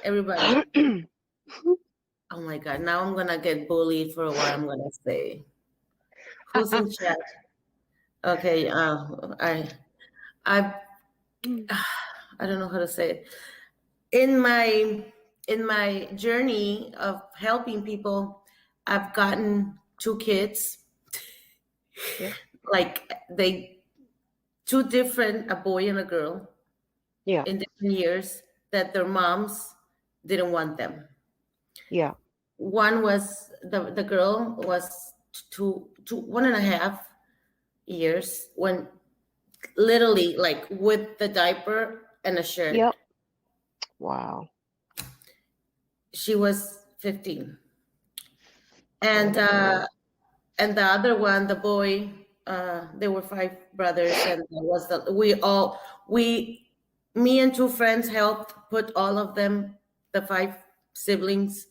Everybody. Oh my God. Now I'm gonna get bullied for what I'm gonna say. Who's in chat? Okay. I I don't know how to say it. In my journey of helping people, I've gotten 2 kids. Yeah. Like two different, a boy and a girl, Yeah. in different years that their moms didn't want them. Yeah. One was the girl was 1.5 years when literally like with the diaper and a shirt. Yep. Wow. She was 15. Oh And my God. and the other one, the boy, there were 5 brothers, and there was me and 2 friends helped put all of them, the 5 siblings,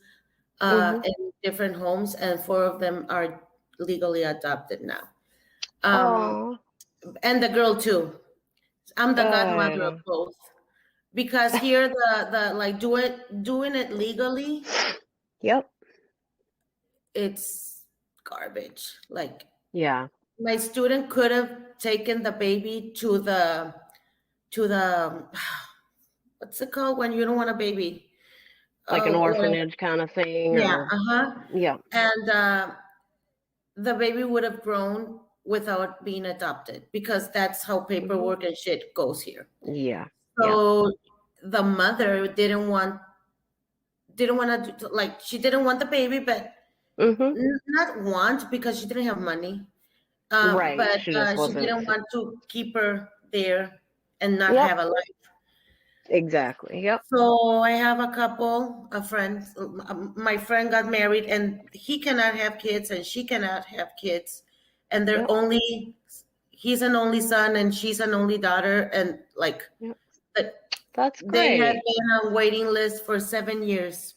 Mm-hmm. in different homes, and 4 of them are legally adopted now. Um, Oh. and the girl too. I'm the godmother of Good. both because here the like doing it legally, Yep. it's garbage. Like Yeah. my student could have taken the baby to the what's it called when you don't want a baby? Like an Well, orphanage kind of thing, yeah, or yeah. and the baby would have grown without being adopted because that's how Mm-hmm. paperwork and shit goes here. Yeah. Yeah. So the mother didn't want to, like, she didn't want the baby, but Mm-hmm. not want because she didn't have money. Right. But She just she wasn't. didn't want to keep her there and not Yep. have a life. Exactly. Yep. So I have a couple of friends. My friend got married, and he cannot have kids, and she cannot have kids, and Yep. he's an only son, and she's an only daughter, and like, Yep. but That's they had great. been on waiting list for 7 years,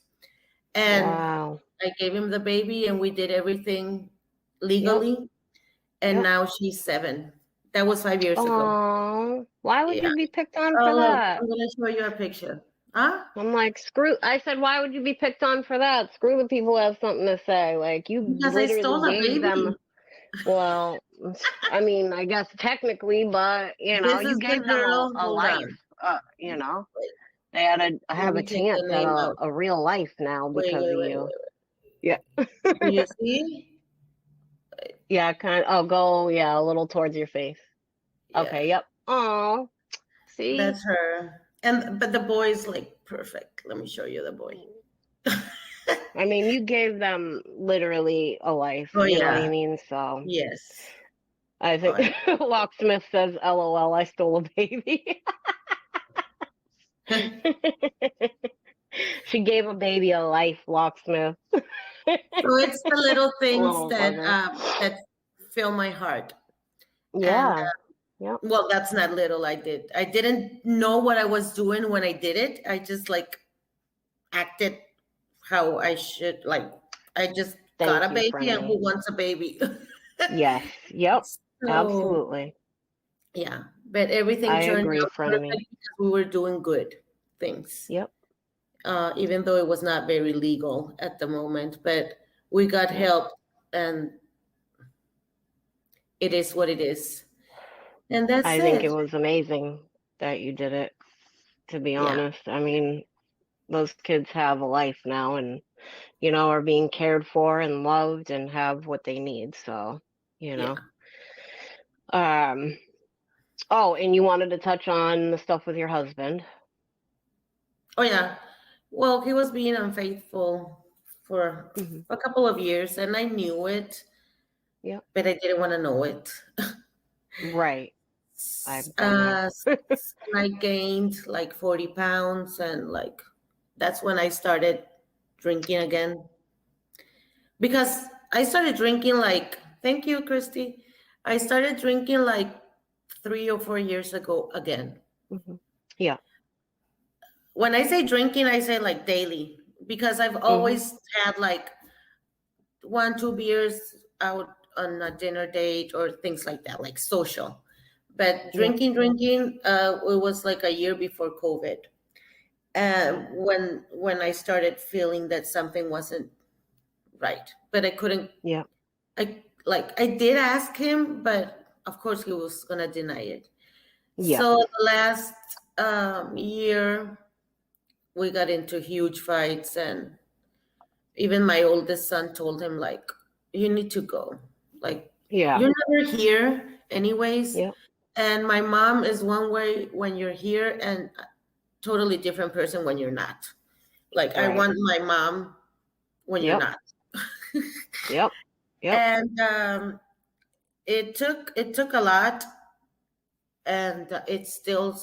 and Wow. I gave him the baby, and we did everything Yep. legally, and Yep. now she's 7. That was 5 years ago. Oh, why would Yeah. you be picked on Oh, for look, that? I'm gonna show you a picture. Huh? I'm like, screw. I said, why would you be picked on for that? Screw the people who have something to say. Like, you Because I literally stole a gave them. baby. Well, I mean, I guess technically, but This you is the gave them girl. a Hold life. on. You know, Wait, they had a let have a me take chance the at name out. a real life now Wait, because wait, of wait, you. wait, Yeah. wait. Do you see? Yeah, kind of. Oh, go, yeah, a little towards your face. Yeah, Okay, yep. Oh, see? that's her. But the boy is like perfect. Let me show you the boy. I mean, you gave them literally a life, Oh you know what yeah. I mean? So Yes. I Oh, think Locksmith says, LOL, I stole a baby. She gave a baby a life, Locksmith. So it's the little things Little bugger. that fill my heart. And Yeah. Yep. well, that's not little. I didn't know what I was doing when I did it. I just like acted how I should. Like I just got Thank a you, baby, and who friendly. wants a baby? Yes. Yep. So Absolutely. yeah, but everything I turned agree, out friendly. perfect because we were doing good things, Yep. even though it was not very legal at the moment. But we got Yep. help, and it is what it is, and that's I think it it. was amazing that you did it, to be Yeah, honest. I mean, those kids have a life now and, are being cared for and loved and have what they need. So, you yeah. know. Um, oh, and you wanted to touch on the stuff with your husband. Oh yeah. Well, he was being unfaithful for Hmm. a couple of years, and I knew it, Yep. but I didn't want to know it. Right. I've been there. And I gained like 40 pounds, and like that's when I started drinking again. Because I started drinking like, thank you, Christy. I started drinking like 3 or 4 years ago again. Hmm. Yeah. When I say drinking, I say like daily because I've Hmm. always had like 1, 2 beers out on a dinner date or things like that, like social. But Yep. drinking, it was like a year before COVID. when I started feeling that something wasn't right, but I couldn't. Yeah. I did ask him, but of course he was gonna deny it. Yeah. So the last year we got into huge fights, and even my oldest son told him like, "You need to go. Like Yeah. you're never here anyways." Yep. And my mom is one way when you're here, and a totally different person when you're not. Like I Right. want my mom when you're Yep. not. Yep. Yep. And it took a lot, and it still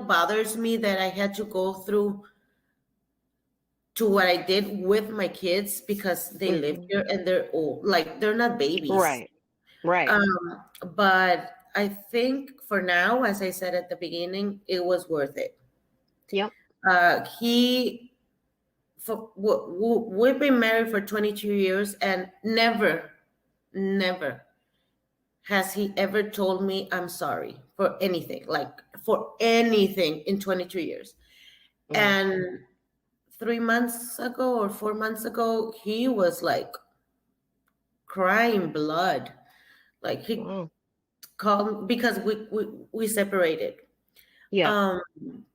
bothers me that I had to go through to what I did with my kids because they live Hmm. here and they're old, like they're not babies. Right. Right. Um, but I think for now, as I said at the beginning, it was worth it. Yep. He we've been married for 22 years, and never has he ever told me I'm sorry for anything, like for anything in 22 years. Mm. And 3 months ago or 4 months ago, he was like crying blood. Like he Wow. called because we separated. Yeah. Um,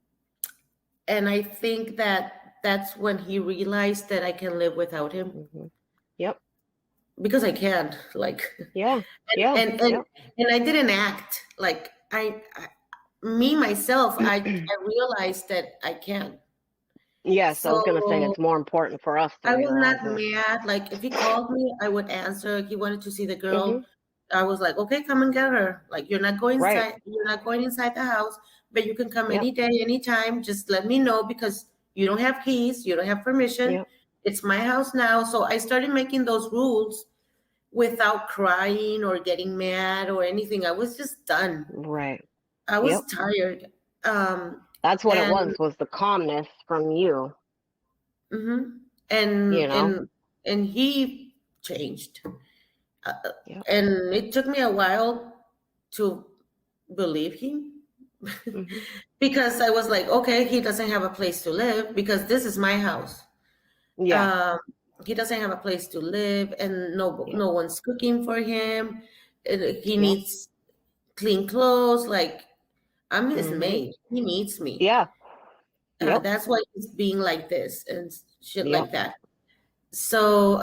and I think that that's when he realized that I can live without him Hmm. Yep. because I can't. Like, Yeah. Yeah. and and Yep. and I didn't act like me myself. I realized that I can. Yes, I was gonna say So it's more important for us to I was realize not it. mad. Like if he called me, I would answer. He wanted to see the Hmm. girl. I was like, okay, come and get her. Like Right. you're not going inside the house, but you can come Yep. any day, anytime. Just let me know because you don't have keys, you don't have permission. Yep. It's my house now. So I started making those rules without crying or getting mad or anything. I was just done. Right. I was Yep. tired. Um, That's what it and was the calmness from you, mhm. you and know? and and he changed. Uh, Yep. and it took me a while to believe him Hmm. because I was like, okay, he doesn't have a place to live because this is my house. Yeah. Um, he doesn't have a place to live, and Yep. no one's cooking for him. He Yep. needs clean clothes. Like I'm his Hmm. maid. He needs me. Yeah. Yep. That's why he's being like this and shit Yep. like that. So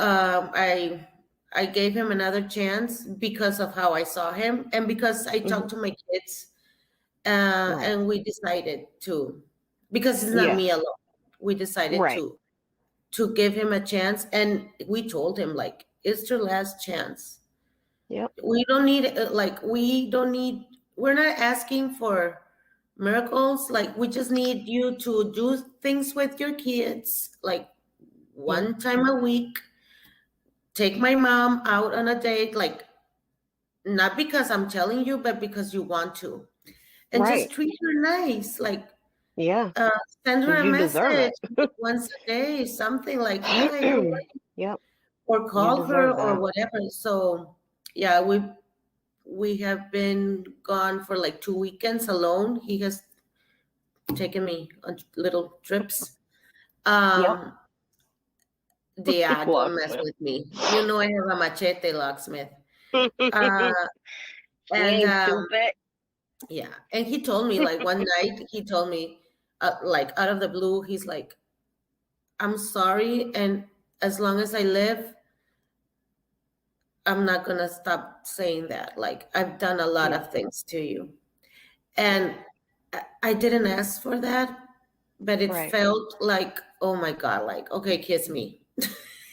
I gave him another chance because of how I saw him and because I Hmm. talked to my kids, Right. and we decided to, because it's not Yes. me alone. We decided Right. to give him a chance, and we told him like it's your last chance. Yep. We don't need we don't need. We're not asking for miracles. Like we just need you to do things with your kids, like Yep. one time a week. Take my mom out on a date, like not because I'm telling you, but because you want to, and just Right. treat her nice. Like Yeah. uh, send her Because a you deserve message it. once a day, something like, "Hi, how are you?" Yep. Or You call her deserve or that. whatever. So yeah, we have been gone for like 2 weekends alone. He has taken me on little trips. Yep. Um, yeah, don't mess Locksmith. with me. You know I have a machete, locksmith. Uh, He and ain't stupid. yeah, and he told me like one night he told me like out of the blue he's like, "I'm sorry, and as long as I live, I'm not gonna stop saying that. Like I've done a lot Yeah. of things to you." Yeah. And I didn't ask for that, but it Right. felt like, oh my God, like, okay, kiss me.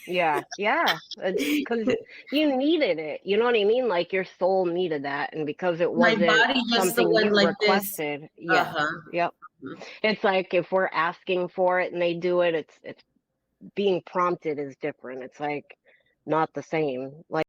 Yeah. Yeah. It's because you needed it. You know what I mean? Like your soul needed that. And because it My wasn't body just something went you like this. requested, yes. Uh-huh. Yep. It's like if we're asking for it and they do it, it's being prompted is different. It's like not the same. Like